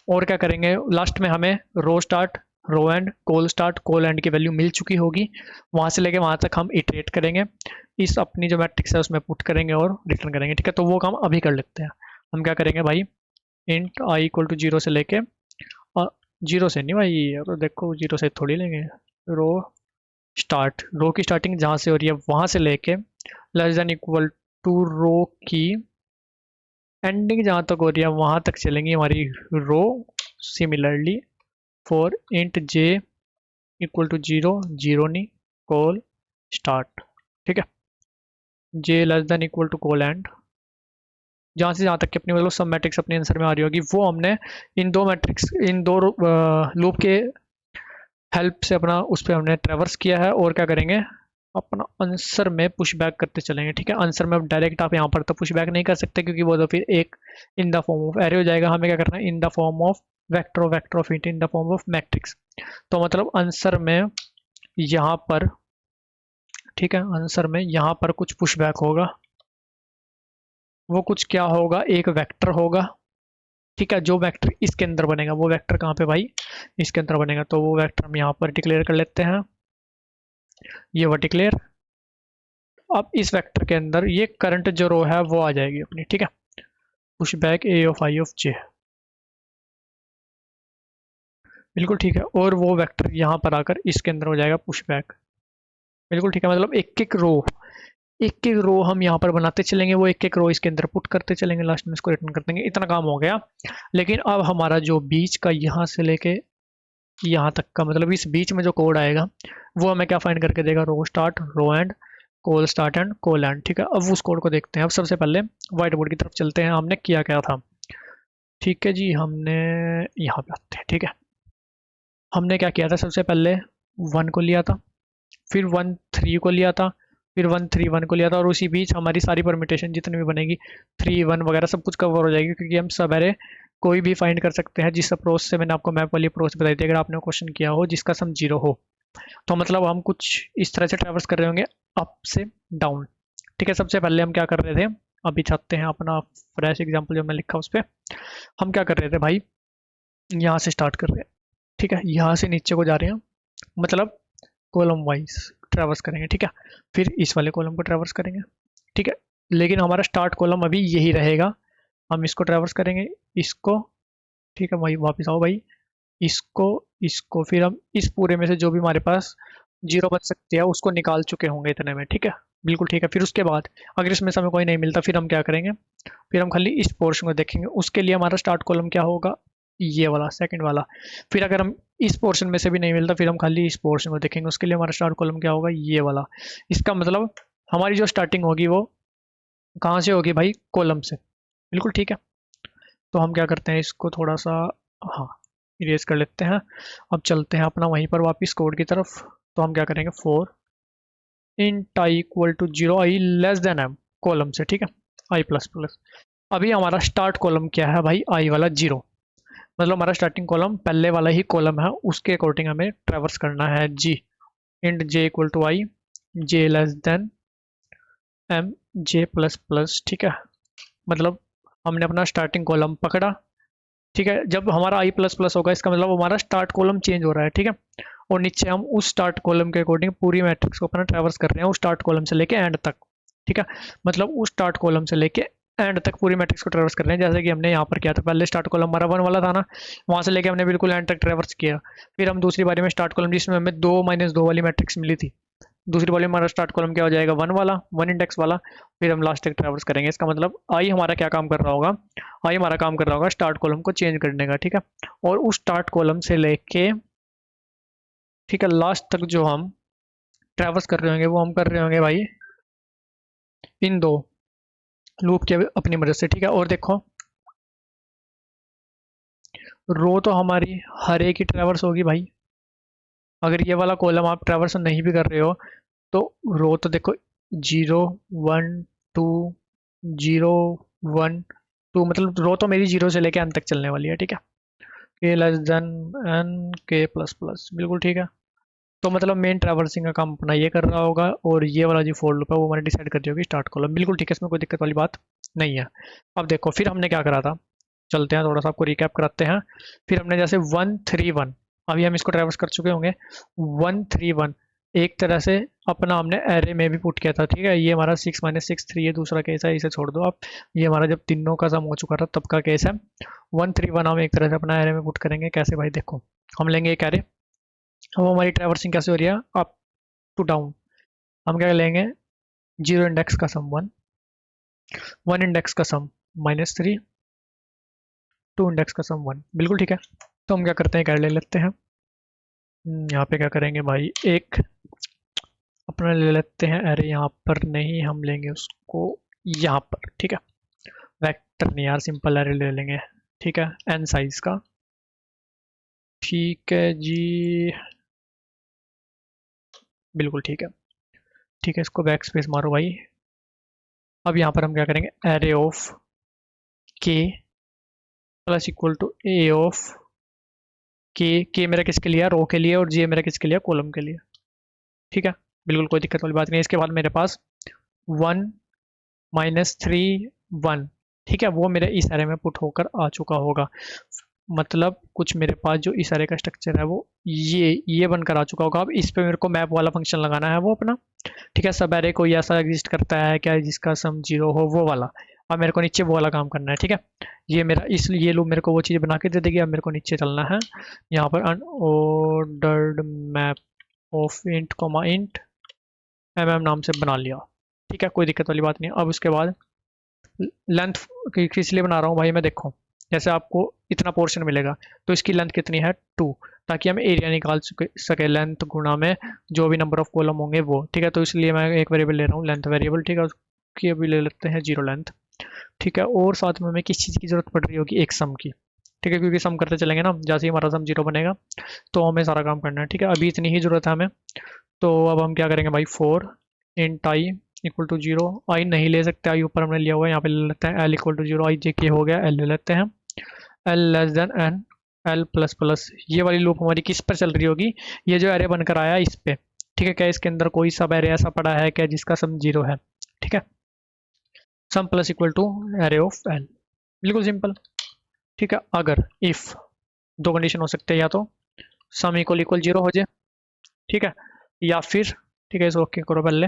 और क्या करेंगे, लास्ट में हमें row start, row end, col start, col end की वैल्यू मिल चुकी होगी, वहां से लेके वहां तक हम इटरेट करेंगे, इस अपनी जो मैट्रिक्स है उसमें पुट करेंगे और रिटर्न करेंगे, ठीक है। तो वो काम अभी कर लेते हैं। हम क्या करेंगे भाई, इंट आई इक्वल टू 0 से लेके, और 0 से नहीं भाई, तो देखो 0 से थोड़ी लेंगे, रो स्टार्ट, रो की स्टार्टिंग जहाँ से हो रही है वहां से लेके लेस देन इक्वल टू रो की एंडिंग जहाँ तक हो रही है वहां तक चलेंगी हमारी row. Similarly for int j equal to 0, 0 नहीं, कोल स्टार्ट, ठीक है, j less than equal to col end, जहाँ से जहाँ तक की अपनी मतलब सब मैट्रिक्स अपने आंसर में आ रही होगी वो हमने इन दो मैट्रिक्स, इन दो लूप के हेल्प से अपना उस पर हमने ट्रेवर्स किया है। और क्या करेंगे, अपना आंसर में पुश बैक करते चलेंगे, ठीक है। आंसर में अब डायरेक्ट आप यहाँ पर तो पुश बैक नहीं कर सकते क्योंकि वो तो फिर एक in the form of array हो जाएगा। हमें क्या करना है, in the form of vector, vector of int in the form of matrix. तो मतलब आंसर में यहाँ पर, ठीक है, आंसर में यहाँ पर कुछ पुश बैक होगा, वो कुछ क्या होगा, एक वेक्टर होगा, ठीक है। जो वेक्टर इसके अंदर बनेगा, वो वेक्टर कहाँ पे भाई, इसके अंदर बनेगा, तो वो वेक्टर हम यहाँ पर डिक्लेयर कर लेते हैं, ये वो डिक्लेयर। अब इस वेक्टर के अंदर ये करंट जो रो है वो आ जाएगी अपनी, ठीक है, push back a of i of j, बिल्कुल ठीक है। और वो वेक्टर यहाँ पर आकर इसके अंदर हो जाएगा पुश बैक, बिल्कुल ठीक है। मतलब एक एक रो, एक एक रो हम यहाँ पर बनाते चलेंगे, वो एक एक रो इसके अंदर पुट करते चलेंगे, लास्ट में इसको रिटर्न कर देंगे, इतना काम हो गया। लेकिन अब हमारा जो बीच का यहाँ से लेके यहाँ तक का, मतलब इस बीच में जो कोड आएगा वो हमें क्या फाइंड करके देगा, row start, row end, col start end col end, ठीक है। अब उस कोड को देखते हैं। अब सबसे पहले व्हाइट बोर्ड की तरफ चलते हैं, हमने किया क्या था, ठीक है जी। हमने यहाँ पे आते हैं, ठीक है। हमने क्या किया था, सबसे पहले 1 को लिया था, फिर 1 3 को लिया था, फिर 1 3 1 को लिया था, और उसी बीच हमारी सारी परमिटेशन जितनी भी बनेगी 3 1 वगैरह सब कुछ कवर हो जाएगी, क्योंकि हम सब एरे कोई भी फाइंड कर सकते हैं जिस अप्रोच से मैंने आपको मैप वाली अप्रोच बताई थी। अगर आपने क्वेश्चन किया हो जिसका सम 0 हो, तो मतलब हम कुछ इस तरह से ट्रैवर्स कर रहे होंगे, अप से डाउन, ठीक है। सबसे पहले हम क्या कर रहे थे, अभी चाहते हैं अपना फ्रेश एग्जाम्पल जो मैं लिखा उस पर हम क्या कर रहे थे भाई, यहाँ से स्टार्ट कर रहे हैं, ठीक है, यहाँ से नीचे को जा रहे हैं, मतलब कॉलम वाइज ट्रैवर्स करेंगे, ठीक है। फिर इस वाले कॉलम को ट्रैवर्स करेंगे, ठीक है। लेकिन हमारा स्टार्ट कॉलम अभी यही रहेगा, हम इसको ट्रैवर्स करेंगे, इसको, ठीक है भाई, वापस आओ भाई, इसको, इसको, फिर हम इस पूरे में से जो भी हमारे पास 0 बच सकते हैं उसको निकाल चुके होंगे इतने में, ठीक है, बिल्कुल ठीक है। फिर उसके बाद अगर इसमें से हमें कोई नहीं मिलता, फिर हम क्या करेंगे, फिर हम खाली इस पोर्शन को देखेंगे। उसके लिए हमारा स्टार्ट कॉलम क्या होगा, ये वाला, सेकंड वाला। फिर अगर हम इस पोर्शन में से भी नहीं मिलता, फिर हम खाली इस पोर्शन को देखेंगे, उसके लिए हमारा स्टार्ट कॉलम क्या होगा, ये वाला। इसका मतलब हमारी जो स्टार्टिंग होगी वो कहाँ से होगी भाई, कॉलम से, बिल्कुल ठीक है। तो हम क्या करते हैं, इसको थोड़ा सा, हाँ, इरेज कर लेते हैं। अब चलते हैं अपना वहीं पर वापस कोड की तरफ। तो हम क्या करेंगे, for int i equal to 0, i less than m, column से, ठीक है, आई प्लस प्लस। अभी हमारा स्टार्ट कॉलम क्या है भाई, आई वाला 0, मतलब हमारा स्टार्टिंग कॉलम पहले वाला ही कॉलम है, उसके अकॉर्डिंग हमें ट्रैवर्स करना है जी। Int j equal to i, j less than m, j plus plus, ठीक है। मतलब हमने अपना स्टार्टिंग कॉलम पकड़ा, ठीक है। जब हमारा आई प्लस प्लस होगा इसका मतलब हमारा स्टार्ट कॉलम चेंज हो रहा है, ठीक है। और नीचे हम उस स्टार्ट कॉलम के अकॉर्डिंग पूरी मैट्रिक्स को अपना ट्रैवर्स कर रहे हैं, उस स्टार्ट कॉलम से लेके एंड तक, ठीक है। मतलब उस स्टार्ट कॉलम से लेके एंड तक पूरी मैट्रिक्स को ट्रैवर्स कर रहे हैं, जैसे कि हमने यहाँ पर किया था। पहले स्टार्ट कॉलम हमारा 1 वाला था ना, वहाँ से लेके हमने बिल्कुल एंड तक ट्रैवर्स किया। फिर हम दूसरी बारी में स्टार्ट कॉलम, जिसमें हमें 2 - 2 वाली मैट्रिक्स मिली थी, दूसरी बारी में हमारा स्टार्ट कॉलम क्या हो जाएगा, 1 वाला, 1 इंडेक्स वाला। फिर हम लास्ट तक ट्रैवर्स करेंगे। इसका मतलब आई हमारा क्या काम कर रहा होगा, आई हमारा काम कर रहा होगा स्टार्ट कॉलम को चेंज करने का, ठीक है। और उस स्टार्ट कॉलम से लेके, ठीक है, लास्ट तक जो हम ट्रैवर्स कर रहे होंगे वो हम कर रहे होंगे भाई इन दो लूप के अपनी मदद से, ठीक है। और देखो, रो तो हमारी हर एक ही ट्रैवर्स होगी भाई। अगर ये वाला कॉलम आप ट्रैवर्स नहीं भी कर रहे हो तो रो तो देखो 0 1 2 0 1 टू मतलब रो तो मेरी 0 से लेके n तक चलने वाली है, ठीक है। के लेस देन n के प्लस प्लस, बिल्कुल ठीक है। तो मतलब मेन ट्रैवर्सिंग का काम अपना ये कर रहा होगा, और ये वाला जो फोर लूप है वो मैंने डिसाइड कर दिया होगी स्टार्ट कॉलम, बिल्कुल ठीक है, इसमें कोई दिक्कत वाली बात नहीं है। अब देखो फिर हमने क्या करा था, चलते हैं थोड़ा सा आपको रिकैप कराते हैं। फिर हमने जैसे 131, अभी हम इसको ट्रैवर्स कर चुके होंगे। 131 एक तरह से अपना हमने एरे में भी पुट किया था, ठीक है। ये हमारा 6 - 6 3 ये दूसरा केस है, इसे छोड़ दो आप। ये हमारा जब तीनों का सम हो चुका था तब का केस है। 131 हम एक तरह से अपना एरे में पुट करेंगे, कैसे भाई, देखो हम लेंगे एक एरे। अब हमारी ट्रैवर्सिंग कैसे हो रही है, अप टू डाउन। हम क्या लेंगे, 0 इंडेक्स का सम 1, 1 इंडेक्स का सम -3, 2 इंडेक्स का सम 1, बिल्कुल ठीक है। तो हम क्या करते हैं, कैड ले लेते हैं। यहाँ पे क्या करेंगे भाई, एक अपना ले लेते हैं अरे यहाँ पर नहीं, हम लेंगे उसको यहाँ पर, ठीक है। वेक्टर नहीं यार, सिंपल अरे ले लेंगे, ठीक है, n साइज का, ठीक है जी, बिल्कुल ठीक है। ठीक है, इसको बैक स्पेस मारो भाई। अब यहाँ पर हम क्या करेंगे, array of k plus equal to a of k मेरा किसके लिए, रो के लिए, और जे मेरा किसके लिए, कॉलम के लिए, ठीक है। बिल्कुल कोई दिक्कत वाली बात नहीं है। इसके बाद मेरे पास 1 - 3 1, ठीक है, वो मेरे इस एरे में पुट होकर आ चुका होगा। मतलब कुछ मेरे पास जो इस एरे का स्ट्रक्चर है वो ये बनकर आ चुका होगा। अब इस पे मेरे को मैप वाला फंक्शन लगाना है वो अपना, ठीक है। सब एरे कोई ऐसा एग्जिस्ट करता है क्या जिसका सम 0 हो, वो वाला। अब मेरे को नीचे वो वाला काम करना है, ठीक है। ये मेरा ये लूप मेरे को वो चीज़ बना के दे देगी। अब मेरे को नीचे चलना है, यहाँ पर unordered map of int comma int नाम से बना लिया, ठीक है, कोई दिक्कत वाली बात नहीं है। अब उसके बाद लेंथ किस लिए बना रहा हूँ भाई, मैं देखो जैसे आपको इतना पोर्शन मिलेगा तो इसकी लेंथ कितनी है 2, ताकि हम एरिया निकाल सके लेंथ गुणा में जो भी नंबर ऑफ कॉलम होंगे वो, ठीक है। तो इसलिए मैं एक वेरिएबल ले रहा हूँ, लेंथ वेरिएबल, ठीक है। उसकी अभी ले लेते हैं 0 लेंथ, ठीक है। और साथ में हमें किस चीज़ की जरूरत पड़ रही होगी, एक सम की, ठीक है, क्योंकि सम करते चलेंगे ना, जैसे ही हमारा सम 0 बनेगा तो हमें सारा काम करना है, ठीक है। अभी इतनी ही जरूरत है हमें। तो अब हम क्या करेंगे भाई, 4 इंट आई इक्वल टू 0, आई नहीं ले सकते, आई ऊपर हमने लिया हुआ है, यहाँ पे ले लेते हैं l equal to 0, i j k हो गया, एल ले लेते हैं, l less than n, l plus plus. ये वाली लूप हमारी किस पर चल रही होगी, ये जो एरे बनकर आया इस पे, ठीक है। क्या इसके अंदर कोई सब एरे ऐसा पड़ा है क्या जिसका सम 0 है, ठीक है। Sum plus equal to array of l, बिल्कुल सिंपल, ठीक है। अगर इफ दो कंडीशन हो सकते हैं, या तो सम इक्वल इक्वल 0 हो जाए, ठीक है, या फिर, ठीक है, इसको ओके करो पहले,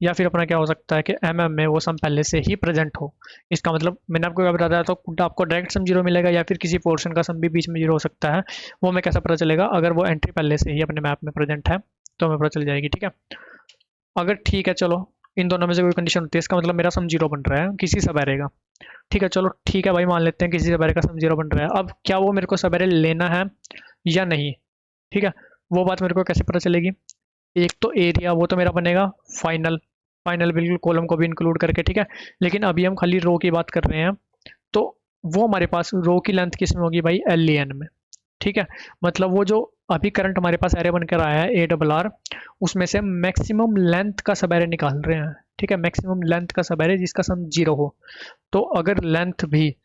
या फिर अपना क्या हो सकता है कि में वो सम पहले से ही प्रेजेंट हो। इसका मतलब मैंने आपको क्या बताया, तो आपको डायरेक्ट सम 0 मिलेगा, या फिर किसी पोर्शन का सम भी बीच में 0 हो सकता है। वो हमें कैसा पता चलेगा, अगर वो एंट्री पहले से ही अपने मैप में प्रेजेंट है तो हमें पता चल जाएगी, ठीक है। अगर ठीक है, चलो इन दोनों में से कोई कंडीशन होती है, इसका मतलब मेरा सम 0 बन रहा है किसी सब एरे का, ठीक है। चलो ठीक है भाई, मान लेते हैं किसी सब एरे का सम 0 बन रहा है। अब क्या वो मेरे को सब एरे लेना है या नहीं, ठीक है, वो बात मेरे को कैसे पता चलेगी। एक तो एरिया वो तो मेरा बनेगा फाइनल, फाइनल बिल्कुल कॉलम को भी इंक्लूड करके, ठीक है। लेकिन अभी हम खाली रो की बात कर रहे हैं, तो वो हमारे पास रो की लेंथ किस में होगी भाई, एल एन में, ठीक है। मतलब वो जो अभी करंट हमारे पास एरे बनकर आया है ए डबल आर, उसमें से मैक्सिमम लेंथ का सब एरे निकाल रहे हैं, ठीक है। मैक्सिमम लेंथ का सब एरे जिसका सम 0 हो। तो अगर लेंथ भी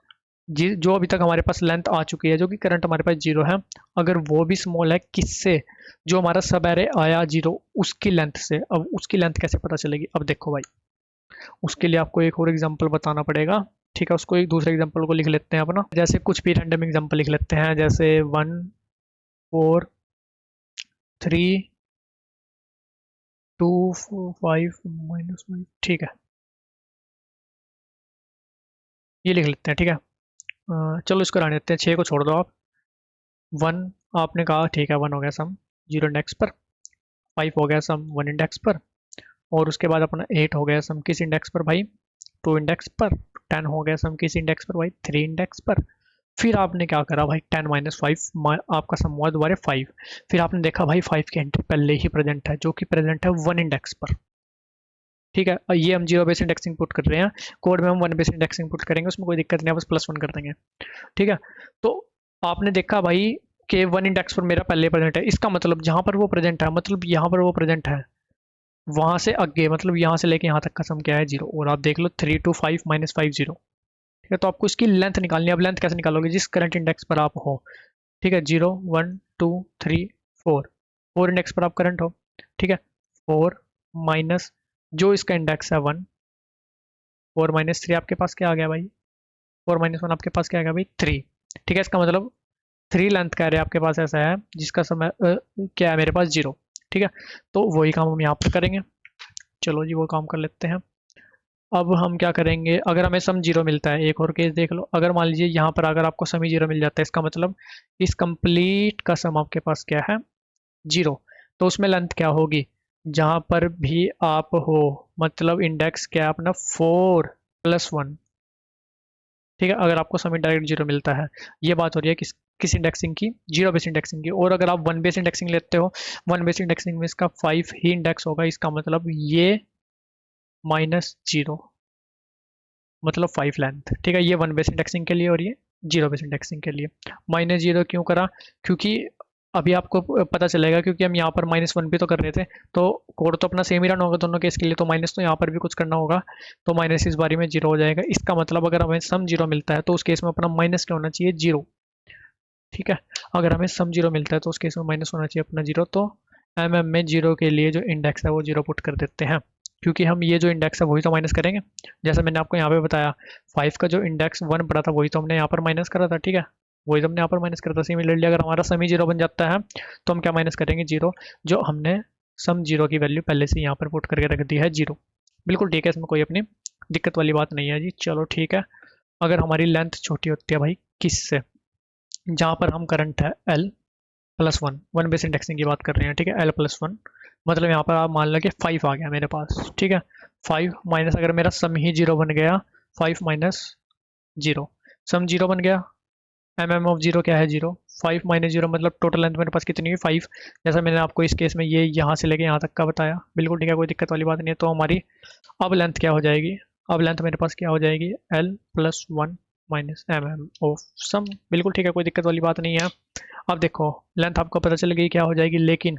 जो अभी तक हमारे पास लेंथ आ चुकी है, जो कि करंट हमारे पास 0 है, अगर वो भी स्मॉल है किससे, जो हमारा सब एरे आया 0 उसकी लेंथ से। अब उसकी लेंथ कैसे पता चलेगी, अब देखो भाई, उसके लिए आपको एक और एग्जांपल बताना पड़ेगा, ठीक है। उसको एक दूसरे एग्जांपल को लिख लेते हैं अपना, जैसे कुछ भी रैंडम एग्जांपल लिख लेते हैं, जैसे 1 4 3 2 4 5 -5, ठीक है, ये लिख लेते हैं, ठीक है। चलो इसको रहने देते हैं, 6 को छोड़ दो आप। 1 आपने कहा ठीक है, 1 हो गया सम 0 इंडेक्स पर, 5 हो गया सम 1 इंडेक्स पर, और उसके बाद अपना 8 हो गया सम किस इंडेक्स पर भाई, 2 इंडेक्स पर, 10 हो गया सम किस इंडेक्स पर भाई, 3 इंडेक्स पर। फिर आपने क्या करा भाई, 10 - 5 आपका सम हुआ दोबारा 5। फिर आपने देखा भाई 5 की एंट्री पहले ही प्रेजेंट है, जो कि प्रेजेंट है 1 इंडेक्स पर, ठीक है। और ये हम 0 बेस इंडेक्सिंग पुट कर रहे हैं, कोड में हम 1 बेस इंडेक्सिंग पुट करेंगे, उसमें कोई दिक्कत नहीं है, बस +1 कर देंगे, ठीक है। तो आपने देखा भाई कि 1 इंडेक्स पर मेरा पहले प्रेजेंट है, इसका मतलब जहां पर वो प्रेजेंट है, मतलब यहाँ पर वो प्रेजेंट है, वहां से आगे मतलब यहाँ से लेके यहाँ तक का सम क्या है 0। और आप देख लो 3 to 5 - 5 0, ठीक है, तो आपको इसकी लेंथ निकालनी है। अब लेंथ कैसे निकालोगे, जिस करंट इंडेक्स पर आप हो, ठीक है, 0 1 2 3 4, 4 इंडेक्स पर आप करंट हो, ठीक है, 4 माइनस जो इसका इंडेक्स है 1, 4 माइनस 3 आपके पास क्या आ गया भाई, 4 माइनस 1 आपके पास क्या आ गया भाई 3, ठीक है, इसका मतलब 3 लेंथ कह रहे हैं आपके पास ऐसा है जिसका समय क्या है मेरे पास 0, ठीक है, तो वही काम हम यहाँ पर करेंगे। चलो जी वो काम कर लेते हैं। अब हम क्या करेंगे, अगर हमें सम 0 मिलता है, एक और केस देख लो, अगर मान लीजिए यहाँ पर अगर आपको सम ही 0 मिल जाता है, इसका मतलब इस कंप्लीट का सम आपके पास क्या है 0, तो उसमें लेंथ क्या होगी, जहाँ पर भी आप हो, मतलब इंडेक्स क्या है अपना 4+1, ठीक है, अगर आपको सम डायरेक्ट 0 मिलता है, ये बात हो रही है किस इंडेक्सिंग की, 0 बेस इंडेक्सिंग की। और अगर आप 1 बेस इंडेक्सिंग लेते हो, 1 बेस इंडेक्सिंग में इसका 5 ही इंडेक्स होगा, इसका मतलब ये -0, मतलब 5 लेंथ, ठीक है, ये 1 बेस इंडेक्सिंग के लिए और ये 0 बेस इंडेक्सिंग के लिए। -0 क्यों करा, क्योंकि अभी आपको पता चलेगा, क्योंकि हम यहाँ पर -1 भी तो कर रहे थे, तो कोड तो अपना सेम ही रन होगा दोनों केस के लिए, तो माइनस तो यहाँ पर भी कुछ करना होगा, तो माइनस इस बारी में 0 हो जाएगा। इसका मतलब अगर हमें सम 0 मिलता है तो उस केस में अपना माइनस क्या होना चाहिए 0, ठीक है, अगर हमें सम 0 मिलता है तो उस केस में माइनस होना चाहिए अपना 0, तो में 0 के लिए जो इंडेक्स है वो 0 पुट कर देते हैं, क्योंकि हम ये जो इंडेक्स है वही तो माइनस करेंगे। जैसे मैंने आपको यहाँ पे बताया 5 का जो इंडेक्स 1 पड़ा था वही तो हमने यहाँ पर माइनस करा था, ठीक है, वही तो हमने यहाँ पर माइनस करा था। सिमिलरली अगर हमारा सम ही 0 बन जाता है तो हम क्या माइनस करेंगे 0, जो हमने सम 0 की वैल्यू पहले से यहाँ पर पुट करके रख दी है 0, बिल्कुल ठीक है, इसमें कोई अपनी दिक्कत वाली बात नहीं है जी। चलो ठीक है, अगर हमारी लेंथ छोटी होती है भाई किससे, जहाँ पर हम करंट है L+1, 1 बेस इंडेक्सिंग की बात कर रहे हैं, ठीक है, L+1, मतलब यहाँ पर आप मान लो कि 5 आ गया मेरे पास, ठीक है, 5 माइनस अगर मेरा सम ही 0 बन गया, 5 माइनस 0, सम 0 बन गया, ऑफ 0 क्या है 0, 5 माइनस 0 मतलब टोटल लेंथ मेरे पास कितनी है 5, जैसा मैंने आपको इस केस में ये यहाँ से लेके यहाँ तक का बताया, बिल्कुल ठीक है, कोई दिक्कत वाली बात नहीं है। तो हमारी अब लेंथ क्या हो जाएगी, अब लेंथ मेरे पास क्या हो जाएगी L+1 माइनस ऑफ सम, बिल्कुल ठीक है, कोई दिक्कत वाली बात नहीं है। अब देखो लेंथ आपको पता चल गई क्या हो जाएगी, लेकिन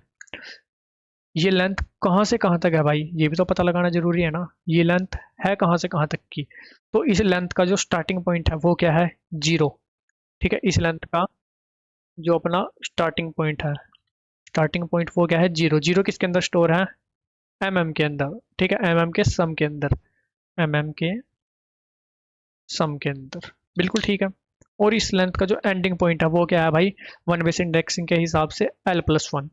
ये लेंथ कहाँ से कहाँ तक है भाई, ये भी तो पता लगाना जरूरी है ना, ये लेंथ है कहाँ से कहाँ तक की, तो इस लेंथ का जो स्टार्टिंग पॉइंट है वो क्या है 0, ठीक है, इस लेंथ का जो अपना स्टार्टिंग पॉइंट है, स्टार्टिंग पॉइंट वो क्या है 0, 0 किसके अंदर स्टोर है के अंदर, ठीक है, के सम के अंदर, के सम के अंदर, बिल्कुल ठीक है। और इस लेंथ का जो एंडिंग पॉइंट है वो क्या है भाई 1 बेस इंडेक्सिंग के हिसाब से L+1,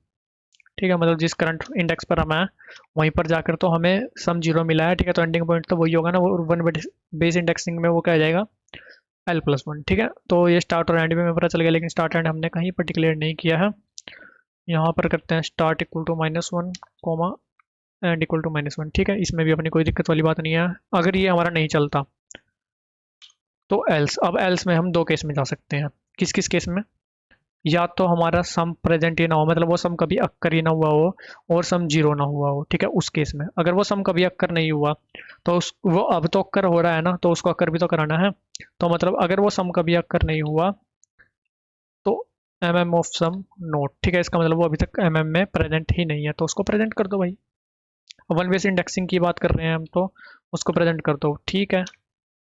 ठीक है, मतलब जिस करंट इंडेक्स पर हम हैं वहीं पर जाकर तो हमें सम 0 मिला है, ठीक है, तो एंडिंग पॉइंट तो वही होगा ना, वो 1 बेस इंडेक्सिंग में वो क्या आ जाएगा L+1, ठीक है, तो ये स्टार्ट और एंड में पता चल गया, लेकिन स्टार्ट एंड हमने कहीं पर डिक्लेयर नहीं किया है, यहाँ पर करते हैं start equal to -1 comma end equal to -1, ठीक है, इसमें भी अपनी कोई दिक्कत वाली बात नहीं है। अगर ये हमारा नहीं चलता तो एल्स, अब एल्स में हम दो केस में जा सकते हैं, किस किस केस में, या तो हमारा सम प्रेजेंट ही ना हो, मतलब वो सम कभी अक्कर ही ना हुआ हो और सम 0 ना हुआ हो, ठीक है, उस केस में अगर वो सम कभी अक्कर नहीं हुआ तो उस वो अब तो अक्कर हो रहा है ना, तो उसको अक्कर भी तो कराना है, तो मतलब अगर वो सम कभी अक्कर नहीं हुआ तो ऑफ सम नोट, ठीक है, इसका मतलब वो अभी तक में प्रेजेंट ही नहीं है, तो उसको प्रेजेंट कर दो भाई, 1 बेस इंडेक्सिंग की बात कर रहे हैं हम, तो उसको प्रेजेंट कर दो, ठीक है,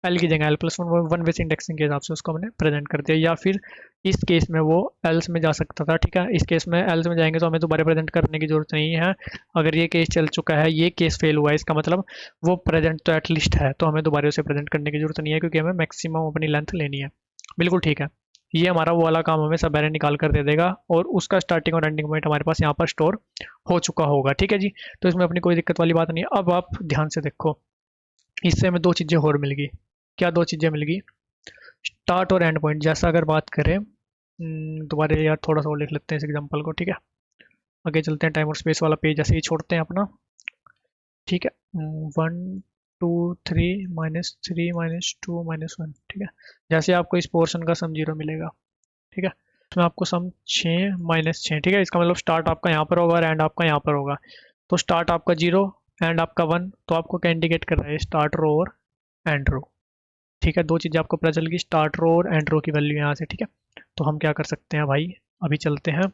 एल की जगह L+1 1 बेस इंडेक्सिंग के हिसाब से उसको हमने प्रेजेंट कर दिया, या फिर इस केस में वो एल्स में जा सकता था, ठीक है, इस केस में एल्स में जाएंगे तो हमें दोबारा प्रेजेंट करने की जरूरत नहीं है, अगर ये केस चल चुका है, ये केस फेल हुआ है, इसका मतलब वो प्रेजेंट तो एटलीस्ट है, तो हमें दोबारा उसे प्रेजेंट करने की जरूरत नहीं है, क्योंकि हमें मैक्सिमम अपनी लेंथ लेनी है, बिल्कुल ठीक है, ये हमारा वो वाला काम हमें सब एरे निकाल कर दे देगा, और उसका स्टार्टिंग और एंडिंग पॉइंट हमारे पास यहाँ पर स्टोर हो चुका होगा, ठीक है जी, तो इसमें अपनी कोई दिक्कत वाली बात नहीं है। अब आप ध्यान से देखो, इससे हमें दो चीज़ें और मिल गई, क्या दो चीज़ें मिल गई, स्टार्ट और एंड पॉइंट, जैसा अगर बात करें दोबारा यार थोड़ा सा और लिख लेते हैं इस एग्जांपल को, ठीक है, आगे चलते हैं, टाइम और स्पेस वाला पेज ऐसे ही छोड़ते हैं अपना, ठीक है, 1 2 3 -3 -2 -1, ठीक है, जैसे आपको इस पोर्शन का सम 0 मिलेगा, ठीक है, इसमें आपको सम 6 -6, ठीक है, इसका मतलब स्टार्ट आपका यहाँ पर होगा और एंड आपका यहाँ पर होगा, तो स्टार्ट आपका 0 एंड आपका 1, तो आपको क्या इंडिकेट कर रहा है स्टार्ट रो और एंड रो, ठीक है, दो चीज़ें आपको पता चल गई, स्टार्ट रो और एंड रो की वैल्यू यहाँ से, ठीक है, तो हम क्या कर सकते हैं भाई, अभी चलते हैं,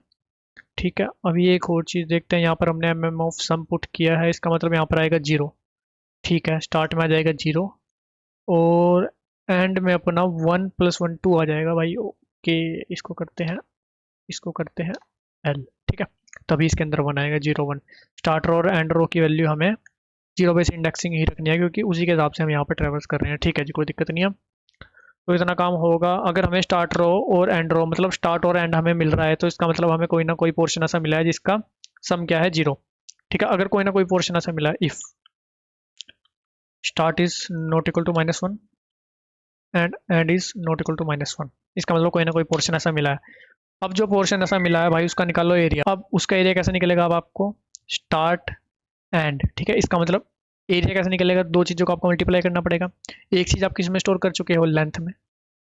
ठीक है, अभी एक और चीज़ देखते हैं, यहाँ पर हमने ऑफ सम पुट किया है, इसका मतलब यहाँ पर आएगा 0, ठीक है, स्टार्ट में आ जाएगा 0 और एंड में अपना 1 + 1 2 आ जाएगा भाई। ओके, इसको करते हैं, इसको करते हैं एल, ठीक है। तभी इसके अंदर 1 आएगा, 0 1। स्टार्ट रो और एंड रो की वैल्यू हमें 0 बेस इंडेक्सिंग ही रखनी है, क्योंकि उसी के हिसाब से हम यहाँ पर ट्रेवल्स कर रहे हैं, ठीक है जी, कोई दिक्कत नहीं है। तो इतना काम होगा। अगर हमें स्टार्ट रो और एंड रो, मतलब स्टार्ट और एंड हमें मिल रहा है, तो इसका मतलब हमें कोई ना कोई पोर्शन ऐसा मिला है जिसका सम क्या है, 0, ठीक है। अगर कोई ना कोई पोर्शन ऐसा मिला है, if start is not equal to -1 end is not equal to -1, इसका मतलब कोई ना कोई पोर्शन ऐसा मिला है। अब जो पोर्शन ऐसा मिला है भाई, उसका निकालो एरिया। अब उसका एरिया कैसे निकलेगा, अब आपको स्टार्ट एंड, ठीक है। इसका मतलब एरिया कैसे निकलेगा, दो चीज़ों को आपको मल्टीप्लाई करना पड़ेगा। एक चीज़ आप किस में स्टोर कर चुके हो, लेंथ में,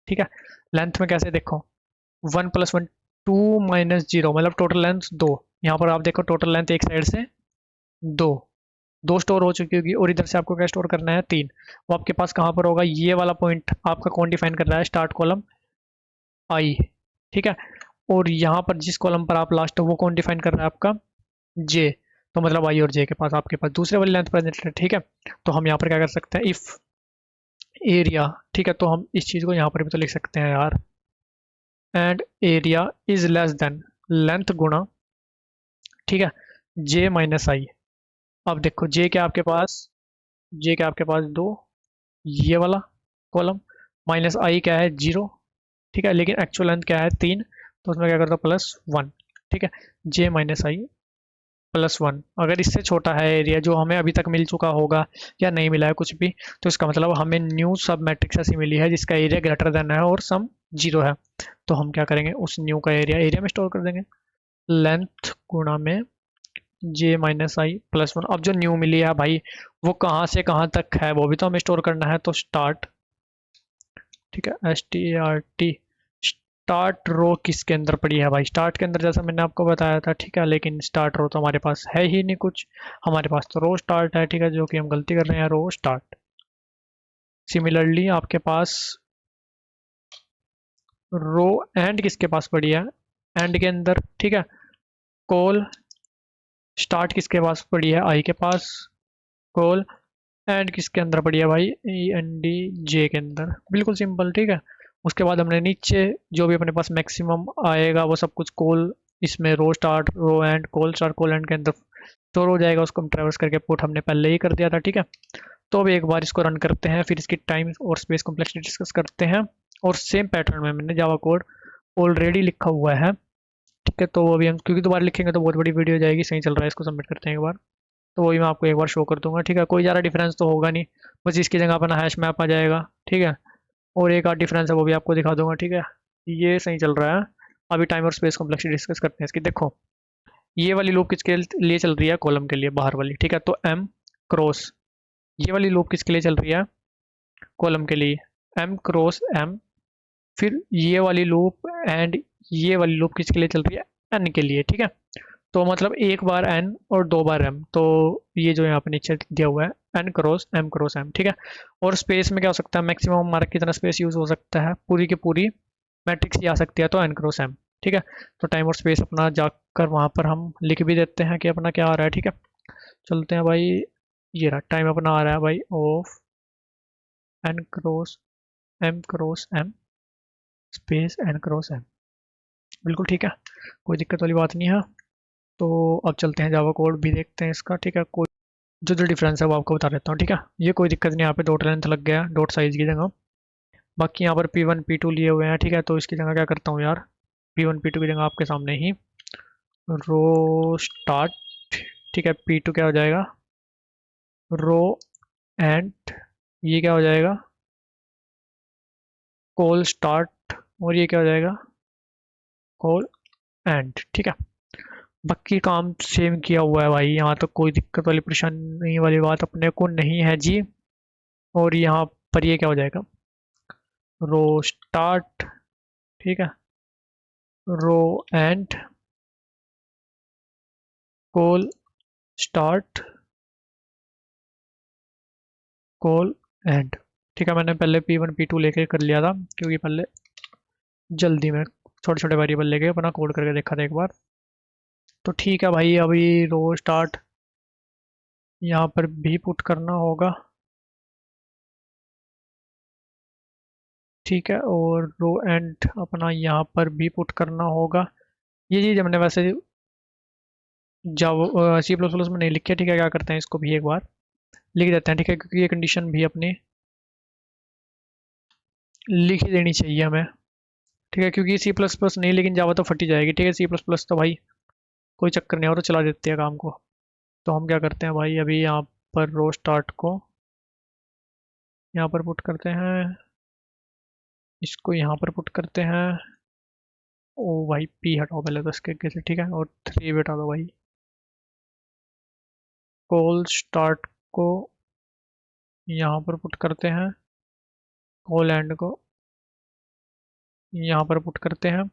ठीक है। लेंथ में कैसे, देखो 1 + 1 2 - 0, मतलब टोटल लेंथ 2। यहाँ पर आप देखो टोटल लेंथ एक साइड से 2, 2 स्टोर हो चुकी होगी, और इधर से आपको क्या स्टोर करना है, 3। वो आपके पास कहाँ पर होगा, ये वाला पॉइंट आपका कौन डिफाइन कर रहा है, स्टार्ट कॉलम आई, ठीक है। और यहाँ पर जिस कॉलम पर आप लास्ट हो, वो कौन डिफाइन कर रहा है, आपका जे। तो मतलब आई और जे के पास आपके पास दूसरे वाली लेंथ प्रेजेंट है, ठीक है। तो हम यहाँ पर क्या कर सकते हैं, इफ एरिया, ठीक है। तो हम इस चीज़ को यहाँ पर भी तो लिख सकते हैं यार, and area is less than length गुणा, ठीक है, जे -आई। अब देखो जे क्या आपके पास, जे क्या आपके पास 2, ये वाला कॉलम, माइनस आई क्या है, 0, ठीक है। लेकिन एक्चुअल लेंथ क्या है, 3, तो उसमें क्या करता हूँ, +1, ठीक है। जे -आई +1, अगर इससे छोटा है एरिया जो हमें अभी तक मिल चुका होगा, या नहीं मिला है कुछ भी, तो इसका मतलब हमें न्यू सब मैट्रिक्स ऐसी मिली है जिसका एरिया ग्रेटर देन है और सम 0 है। तो हम क्या करेंगे, उस न्यू का एरिया एरिया में स्टोर कर देंगे, लेंथ गुणा में जे -आई +1। अब जो न्यू मिली है भाई, वो कहाँ से कहाँ तक है, वो भी तो हमें स्टोर करना है। तो स्टार्ट, ठीक है, START, स्टार्ट रो किसके अंदर पड़ी है भाई, स्टार्ट के अंदर, जैसा मैंने आपको बताया था, ठीक है। लेकिन स्टार्ट रो तो हमारे पास है ही नहीं कुछ, हमारे पास तो रो स्टार्ट है, ठीक है, जो कि हम गलती कर रहे हैं, रो स्टार्ट। सिमिलरली आपके पास रो एंड किसके पास पड़ी है, एंड के अंदर, ठीक है। कॉल स्टार्ट किसके पास पड़ी है, आई के पास। कॉल एंड किसके अंदर पड़ी है भाई, END जे के अंदर, बिल्कुल सिंपल, ठीक है। उसके बाद हमने नीचे जो भी अपने पास मैक्सिमम आएगा, वो सब कुछ कॉल, इसमें row start row end col start col end के अंदर स्टोर हो जाएगा। उसको हम ट्रेवर्स करके पुट हमने पहले ही कर दिया था, ठीक है। तो अब एक बार इसको रन करते हैं, फिर इसकी टाइम और स्पेस कॉम्प्लेक्सिटी डिस्कस करते हैं। और सेम पैटर्न में मैंने जावा कोड ऑलरेडी लिखा हुआ है, ठीक है। तो वो भी हम, क्योंकि दोबारा लिखेंगे तो बहुत बड़ी वीडियो हो जाएगी, सही चल रहा है, इसको सबमिट करते हैं एक बार। तो वही मैं आपको एक बार शो कर दूंगा, ठीक है। कोई ज़्यादा डिफरेंस तो होगा नहीं, बस इसकी जगह अपना हैश मैप आ जाएगा, ठीक है। और एक आध डिफरेंस है, वो भी आपको दिखा दूंगा, ठीक है। ये सही चल रहा है। अभी टाइम और स्पेस कॉम्प्लेक्सिटी डिस्कस करते हैं इसकी। देखो ये वाली लूप किसके लिए चल रही है, कॉलम के लिए, बाहर वाली, ठीक है। तो एम क्रॉस, ये वाली लूप किसके लिए चल रही है, कॉलम के लिए, एम क्रॉस एम। फिर ये वाली लूप एंड ये वाली लूप किसके लिए चल रही है, एन के लिए, ठीक है। तो मतलब एक बार एन और दो बार एम, तो ये जो यहाँ पे नीचे दिया हुआ है, एन क्रॉस एम, ठीक है। और स्पेस में क्या हो सकता है, मैक्सिमम हमारा कितना स्पेस यूज हो सकता है, पूरी की पूरी मैट्रिक्स ही आ सकती है, तो एन क्रॉस एम, ठीक है। तो टाइम और स्पेस अपना जाकर वहाँ पर हम लिख भी देते हैं कि अपना क्या आ रहा है, ठीक है। चलते हैं भाई, ये रहा टाइम अपना आ रहा है भाई, of n cross m space n cross m, बिल्कुल ठीक है, कोई दिक्कत वाली बात नहीं है। तो अब चलते हैं जावा कोड भी देखते हैं इसका, ठीक है। कोई जो जो डिफरेंस है वो आपको बता देता हूँ, ठीक है। ये कोई दिक्कत नहीं, यहाँ पे डॉट लेंथ लग गया डॉट साइज की जगह। बाकी यहाँ पर P1 P2 लिए हुए हैं, ठीक है। तो इसकी जगह क्या करता हूँ यार, P1 P2 की जगह आपके सामने ही रो स्टार्ट, ठीक है। P2 क्या हो जाएगा, रो एंड, ये क्या हो जाएगा, कॉल स्टार्ट, और ये क्या हो जाएगा, कॉल एंड, ठीक है। बाकी काम सेम किया हुआ है भाई, यहाँ तो कोई दिक्कत वाली परेशानी वाली बात अपने को नहीं है जी। और यहाँ पर ये क्या हो जाएगा, रो स्टार्ट, ठीक है, row end col start col end, ठीक है। मैंने पहले P1 P2 लेके कर लिया था, क्योंकि पहले जल्दी में छोटे छोटे वेरिएबल लेके अपना कोड करके देखा था एक बार। तो ठीक है भाई, अभी रो स्टार्ट यहाँ पर भी पुट करना होगा, ठीक है, और रो एंड अपना यहाँ पर भी पुट करना होगा। ये चीज़ हमने वैसे जावा सी प्लस प्लस में नहीं लिखी है, ठीक है। क्या करते हैं, इसको भी एक बार लिख देते हैं, ठीक है, क्योंकि ये कंडीशन भी अपनी लिख ही देनी चाहिए हमें, ठीक है, क्योंकि सी प्लस प्लस नहीं, लेकिन जावा तो फटी जाएगी, ठीक है। सी प्लस प्लस तो भाई कोई चक्कर नहीं, और तो चला देते हैं काम को। तो हम क्या करते हैं भाई, अभी यहाँ पर रो स्टार्ट को यहाँ पर पुट करते हैं, इसको यहाँ पर पुट करते हैं। ओ भाई पी हटाओ पहले तो इसके आगे से, ठीक है, और 3 भी हटा दो भाई। कॉल स्टार्ट को यहाँ पर पुट करते हैं, कॉल एंड को यहाँ पर पुट करते हैं।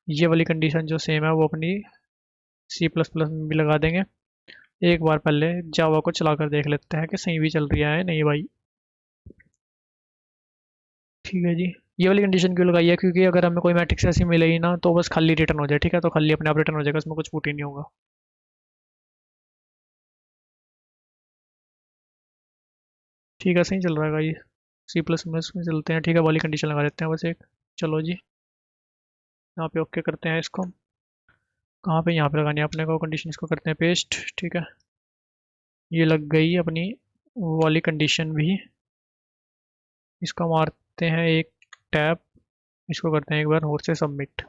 ये वाली कंडीशन जो सेम है वो अपनी सी प्लस प्लस में भी लगा देंगे। एक बार पहले जावा को चला कर देख लेते हैं कि सही भी चल रहा है नहीं भाई। ठीक है जी, ये वाली कंडीशन क्यों लगाई है, क्योंकि अगर हमें कोई मैट्रिक्स ऐसी मिले ही ना तो बस खाली रिटर्न हो जाए, ठीक है, तो खाली अपने आप रिटर्न हो जाएगा, उसमें कुछ पुट ही नहीं होगा। ठीक है, सही चल रहा है भाई, सी प्लस प्लस में चलते हैं, ठीक है, वाली कंडीशन लगा देते हैं बस एक। चलो जी, यहाँ पे ओके करते हैं इसको। कहाँ पे, यहाँ पे लगानी है अपने को कंडीशन, इसको करते हैं पेस्ट, ठीक है। ये लग गई अपनी वाली कंडीशन भी, इसको मारते हैं एक टैब, इसको करते हैं एक बार और से सबमिट।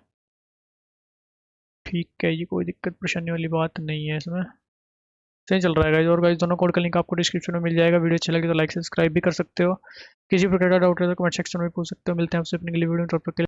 ठीक है, ये कोई दिक्कत परेशानी वाली बात नहीं है इसमें, सही चल रहा है गाइस। और गाइस दोनों कोड का लिंक आपको डिस्क्रिप्शन में मिल जाएगा। वीडियो अच्छी लगी तो लाइक सब्सक्राइब भी कर सकते हो। किसी प्रकार का डाउट है तो कमेंट सेक्शन में पूछ सकते हो। मिलते हैं आपसे अपनी अगली वीडियो में, तब तक के लिए